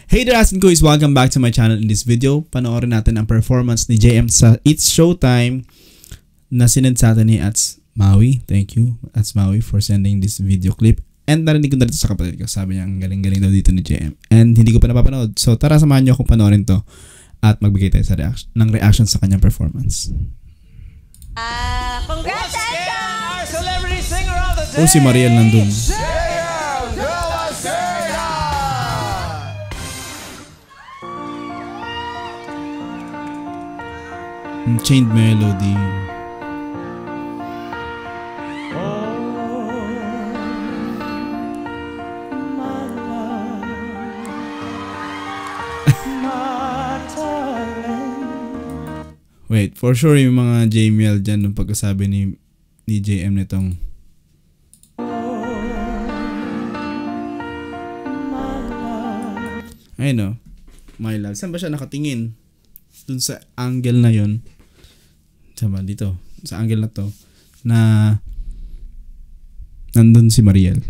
Hey there, Asin Kuys! Welcome back to my channel. In this video, panoorin natin ang performance ni JM sa It's Showtime na sinend sa atin ni Ats Maui. Thank you, Ats Maui, for sending this video clip. And narinig ko na dito sa kapatid ko. Sabi niya, ang galing-galing daw dito ni JM. And hindi ko pa napapanood. So tara, samahan niyo akong panoorin to at magbigay tayo sa reaction sa kanyang performance. Congratulations! Our celebrity singer of the day! Oh, si Mariel nandun. Chained Melody. Wait, for sure yung mga JML dyan nung pagkasabi ni JM nitong I know, my love. Saan ba siya nakatingin? Dun sa angle na yun. Sama dito, sa angle na to, na nandun si Mariel.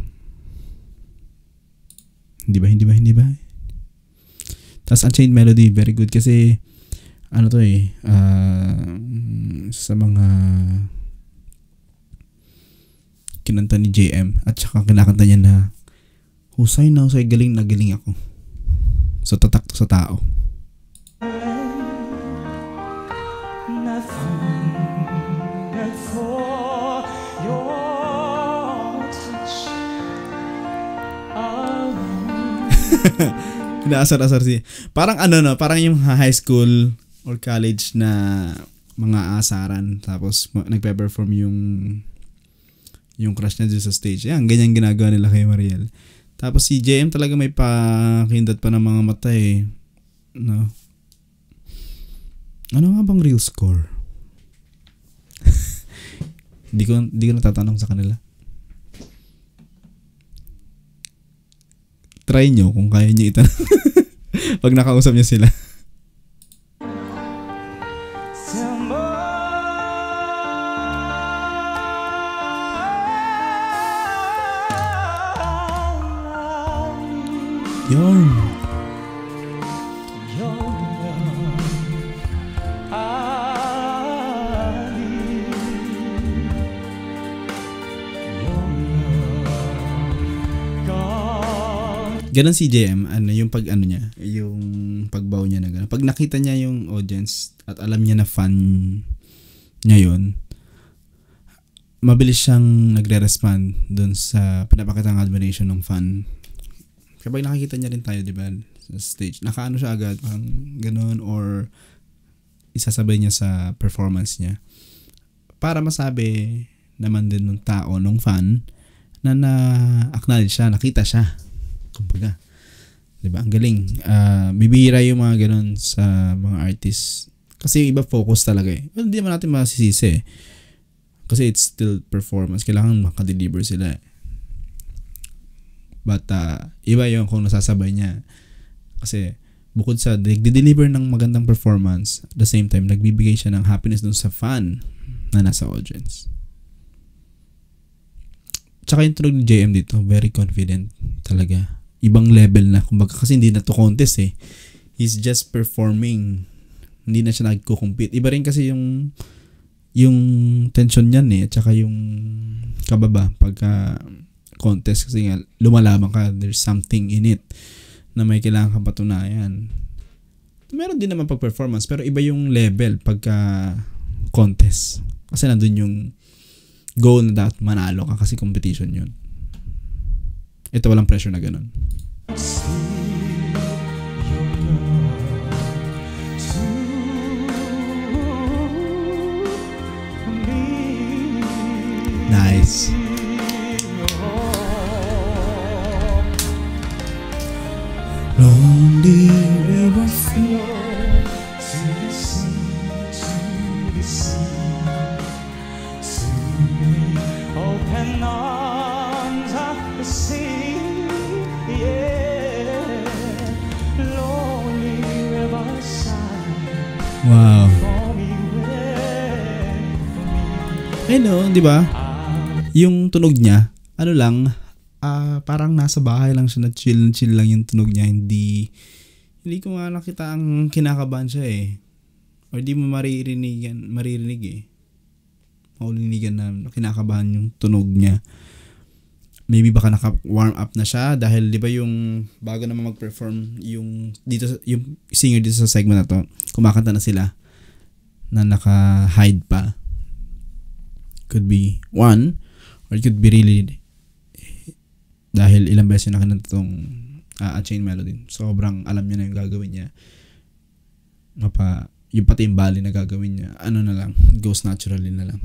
Hindi ba? Tapos Unchained Melody, very good kasi ano to sa mga kinanta ni JM at saka kinakanta niya na husay na husay, galing na galing ako. So tatak to sa tao. Inaasar-asar si. Parang ano no, parang yung high school or college na mga asaran tapos nagpe-perform yung crush niya sa stage. Yan, ganyan ginagawa nila kay Mariel. Tapos si JM talaga may pakindot pa ng mga mata no. Ano nga bang real score? Hindi ko natatanong sa kanila. Try nyo kung kaya nyo itanong. Pag nakausap nyo sila. Yarn. Ganon si JM, yung niya, yung pagbaw niya na gano'n. Pag nakita niya yung audience at alam niya na fan niya yun, mabilis siyang nagre-respond dun sa pinapakitang admiration ng fan. Kapag nakikita niya rin tayo, di ba, sa stage, nakaano siya agad, parang gano'n, or isasabay niya sa performance niya. Para masabi naman din ng tao, ng fan, na na-acknowledge siya, nakita siya. Kumbaga, diba? Ang galing. Bibihira yung mga ganun sa mga artists. Kasi iba focus talaga Well, hindi naman natin masisisi kasi it's still performance. Kailangan makadeliver sila But, iba yung kung nasasabay niya. Kasi, bukod sa nagde-deliver ng magandang performance, at the same time, nagbibigay siya ng happiness dun sa fan na nasa audience. Tsaka yung tunog ni JM dito, very confident talaga. Ibang level na, kumbaga kasi hindi na to contest He's just performing. Hindi na siya nagko-compete. Iba rin kasi yung tension niyan at saka yung kababa pagka contest kasi nga lumalaban ka, there's something in it na may kailangan kang patunayan. Meron din naman pag performance pero iba yung level pagka contest. Kasi nandun yung goal na dapat manalo ka kasi competition yun. Ito walang pressure na ganun. Nice. Lonely river flow to the sea, open arms of the sea. Wow. I know, di ba? Yung tunog niya, ano lang, parang nasa bahay lang siya na chill lang yung tunog niya, hindi hindi ko nga nakita ang kinakabahan siya eh. Or di mo maririnig eh. Maulinigan na kinakabahan yung tunog niya. Maybe baka naka-warm up na siya dahil di ba yung bago naman mag-perform yung singer dito sa segment na to, kumakanta na sila na naka-hide pa. Could be one, or it could be really dahil ilang beses na kinanta tong A Chain Melody. Sobrang alam niya na yung gagawin niya. Yung pati yung bali na gagawin niya, ano na lang, goes naturally na lang.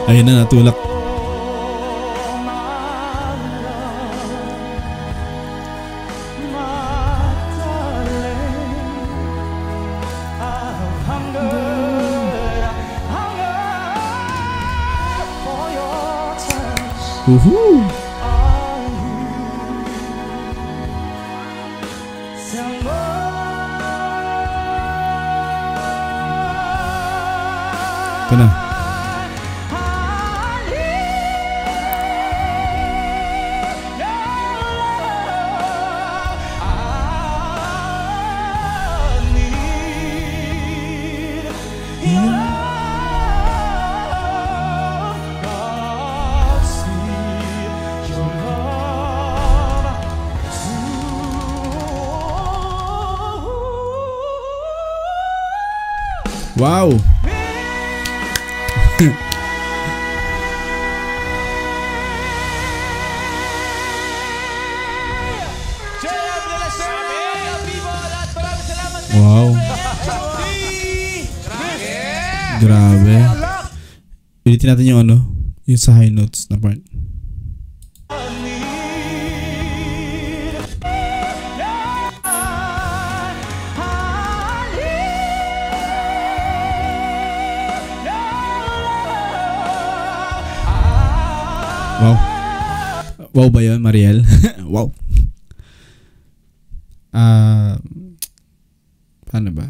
Ayun na, natulak. Woohoo! Ito na. Wow! Wow. Grabe. Ulitin natin yung yung sa high notes na part. Wow. Wow ba yun, Mariel? Wow. Paano ba?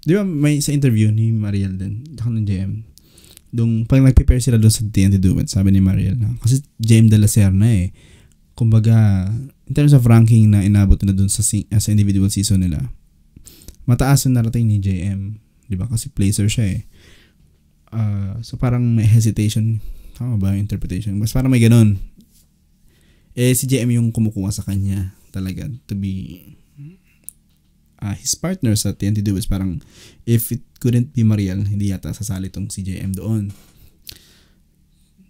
Di ba may sa interview ni Mariel din, tsaka ng JM, pag nag-prepare sila doon sa TNT Duet, sabi ni Mariel na, kasi JM de la Serna eh. Kumbaga, in terms of ranking na inabot na doon sa individual season nila, mataas yung narating ni JM. Di ba? Kasi placer siya eh. So parang may hesitation. Tama ba yung interpretation? Mas parang may ganun. Si JM yung kumukuha sa kanya talaga to be his partner sa TNT Duets. Parang if it couldn't be Mariel, hindi yata sasali tong si JM doon.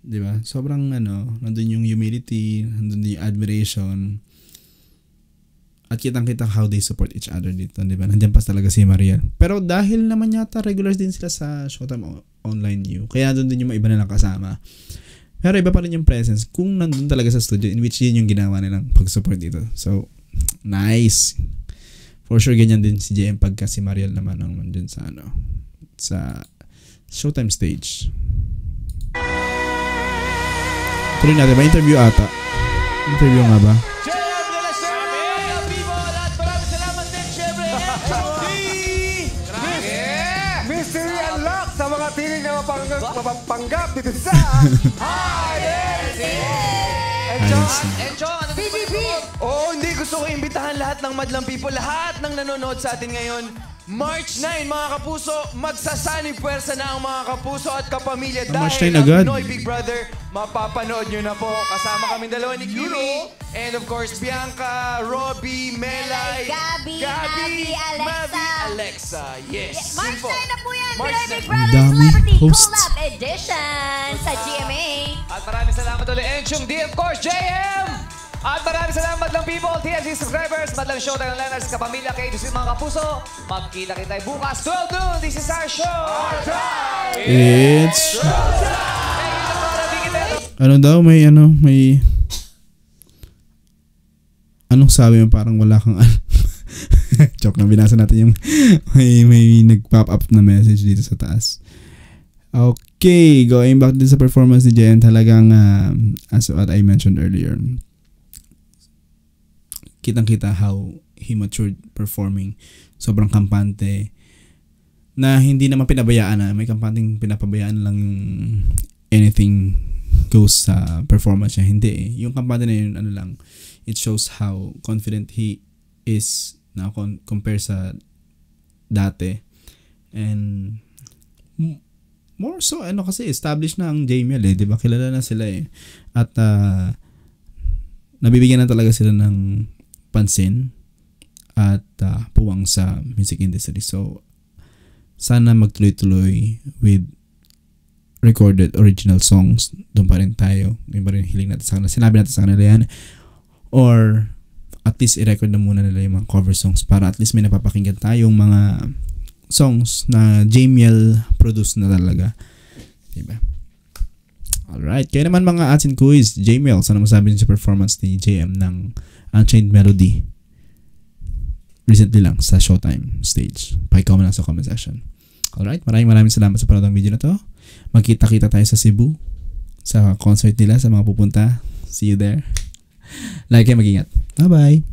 Diba? Sobrang nandun yung humility, nandun yung admiration, at kitang-kita how they support each other dito, diba? Nandiyan pa talaga si Mariel. Pero dahil naman yata regulars din sila sa Showtime Online U, kaya doon din yung mga iba nilang kasama. Pero iba pa rin yung presence kung nandun talaga sa studio, in which yun yung ginawa nilang pag-support dito. So, nice. For sure, ganyan din si JM pagka si Mariel naman ang nandun sa sa Showtime stage. Tuloy natin, may interview ata. Interview nga ba? Mystery Unlock sa mga piling na mapapanggap dito sa Encho, ano BBB! Oo, hindi. Gusto ko imbitahan lahat ng madlang people, lahat ng nanonood sa atin ngayon. March 9, mga kapuso, magsasanib puwersa na ang mga kapuso at kapamilya March dahil 9 ang agad. Pinoy Big Brother, mapapanood nyo na po. Kasama kami dalawa ni Curie, and of course, Bianca, Robbie, Melay, Gabi, Abby, Mavi, Alexa. Alexa. Yes. March yun po. 9 na po yan, March Pinoy Big 9. Brother Dami Celebrity hosts. Collab Edition sa GMA. At maraming salamat ulit, Enchong D, of course, JM! At maraming salamat madlang people, TNT subscribers, madlang Showtime Onliners, kapamilya, KDC, mga kapuso. Magkita-kita tayo bukas, 12 noon. This is our show! Our time! It's... Showtime! Ano daw, may anong sabi mo, parang wala kang joke lang, binasa natin yung may nag-pop up na message dito sa taas. Okay, going back din sa performance ni Jen, talagang as what I mentioned earlier, kitang-kita how he matured performing. Sobrang kampante. na hindi naman pinabayaan na may kampanteng pinapabayaan lang yung anything goes sa performance niya. Hindi eh. Yung kampante na yun, ano lang, it shows how confident he is na compare sa dati. And more so, ano kasi, established na ang JML eh. Diba? Kilala na sila eh. At nabibigyan na talaga sila ng pansin at puwang sa music industry. So, sana magtuloy-tuloy with recorded original songs. Doon pa rin tayo. Yung pa rin hiling natin sa kanila. Sinabi natin sa kanila yan. Or at least i-record na muna nila yung mga cover songs para at least may napapakinggan tayong mga songs na JML produce na talaga. Diba? Alright. Kaya naman mga atin quiz, JML, sana masabi niyo sa performance ni JM ng Unchained Melody recently lang sa Showtime stage. Pakicomment lang sa comment section. Alright, maraming salamat sa panood ng video na to. Magkita-kita tayo sa Cebu sa concert nila, sa mga pupunta. See you there. Like kayo, mag-ingat. Bye-bye.